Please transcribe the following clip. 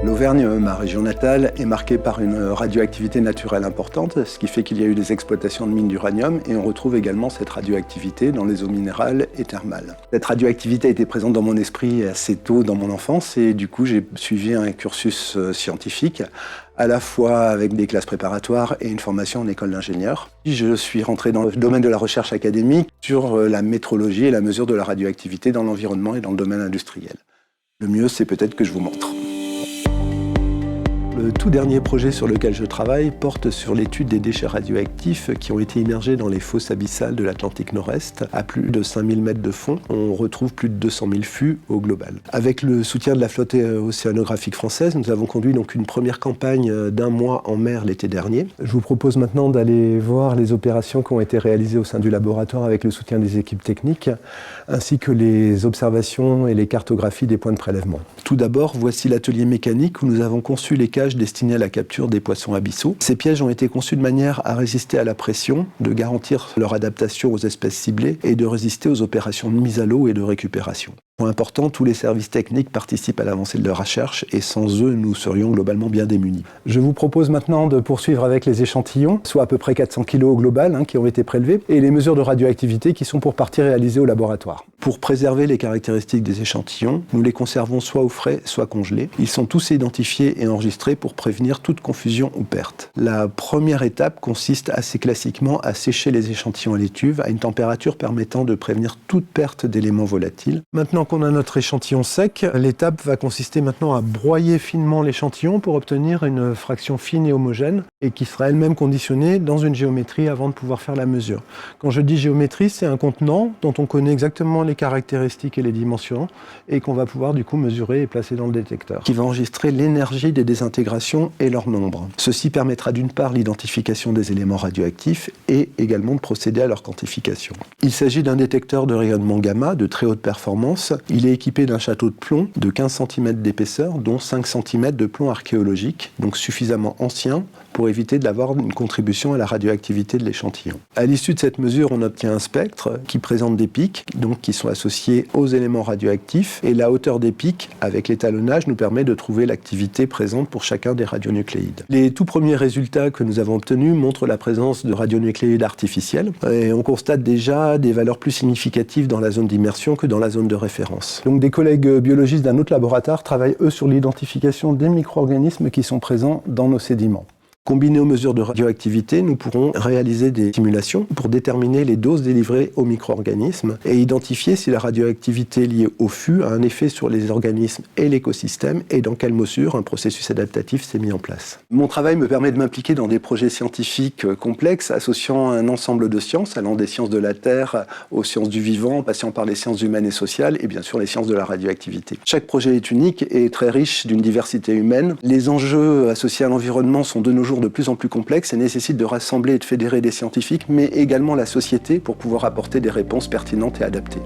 L'Auvergne, ma région natale, est marquée par une radioactivité naturelle importante, ce qui fait qu'il y a eu des exploitations de mines d'uranium et on retrouve également cette radioactivité dans les eaux minérales et thermales. Cette radioactivité était présente dans mon esprit assez tôt dans mon enfance et du coup j'ai suivi un cursus scientifique à la fois avec des classes préparatoires et une formation en école d'ingénieur. Je suis rentré dans le domaine de la recherche académique sur la métrologie et la mesure de la radioactivité dans l'environnement et dans le domaine industriel. Le mieux, c'est peut-être que je vous montre. Le tout dernier projet sur lequel je travaille porte sur l'étude des déchets radioactifs qui ont été immergés dans les fosses abyssales de l'Atlantique Nord-Est. À plus de 5000 mètres de fond, on retrouve plus de 200 000 fûts au global. Avec le soutien de la flotte océanographique française, nous avons conduit donc une première campagne d'1 mois en mer l'été dernier. Je vous propose maintenant d'aller voir les opérations qui ont été réalisées au sein du laboratoire avec le soutien des équipes techniques, ainsi que les observations et les cartographies des points de prélèvement. Tout d'abord, voici l'atelier mécanique où nous avons conçu les cages destinés à la capture des poissons abyssaux. Ces pièges ont été conçus de manière à résister à la pression, de garantir leur adaptation aux espèces ciblées et de résister aux opérations de mise à l'eau et de récupération. Point important, tous les services techniques participent à l'avancée de la recherche et sans eux, nous serions globalement bien démunis. Je vous propose maintenant de poursuivre avec les échantillons, soit à peu près 400 kg au global qui ont été prélevés, et les mesures de radioactivité qui sont pour partie réalisées au laboratoire. Pour préserver les caractéristiques des échantillons, nous les conservons soit au frais, soit congelés. Ils sont tous identifiés et enregistrés pour prévenir toute confusion ou perte. La première étape consiste assez classiquement à sécher les échantillons à l'étuve à une température permettant de prévenir toute perte d'éléments volatiles. Maintenant qu'on a notre échantillon sec, l'étape va consister maintenant à broyer finement l'échantillon pour obtenir une fraction fine et homogène et qui sera elle-même conditionnée dans une géométrie avant de pouvoir faire la mesure. Quand je dis géométrie, c'est un contenant dont on connaît exactement les caractéristiques et les dimensions et qu'on va pouvoir du coup mesurer et placer dans le détecteur, qui va enregistrer l'énergie des désintégrations et leur nombre. Ceci permettra d'une part l'identification des éléments radioactifs et également de procéder à leur quantification. Il s'agit d'un détecteur de rayonnement gamma de très haute performance. Il est équipé d'un château de plomb de 15 cm d'épaisseur, dont 5 cm de plomb archéologique, donc suffisamment ancien pour éviter d'avoir une contribution à la radioactivité de l'échantillon. À l'issue de cette mesure, on obtient un spectre qui présente des pics, donc qui sont associés aux éléments radioactifs, et la hauteur des pics, avec l'étalonnage, nous permet de trouver l'activité présente pour chacun des radionucléides. Les tout premiers résultats que nous avons obtenus montrent la présence de radionucléides artificiels, et on constate déjà des valeurs plus significatives dans la zone d'immersion que dans la zone de référence. Donc des collègues biologistes d'un autre laboratoire travaillent eux sur l'identification des micro-organismes qui sont présents dans nos sédiments. Combiné aux mesures de radioactivité, nous pourrons réaliser des simulations pour déterminer les doses délivrées aux micro-organismes et identifier si la radioactivité liée au fût a un effet sur les organismes et l'écosystème et dans quelle mesure un processus adaptatif s'est mis en place. Mon travail me permet de m'impliquer dans des projets scientifiques complexes associant un ensemble de sciences, allant des sciences de la Terre aux sciences du vivant, passant par les sciences humaines et sociales et bien sûr les sciences de la radioactivité. Chaque projet est unique et très riche d'une diversité humaine. Les enjeux associés à l'environnement sont de nos jours de plus en plus complexes et nécessitent de rassembler et de fédérer des scientifiques, mais également la société pour pouvoir apporter des réponses pertinentes et adaptées.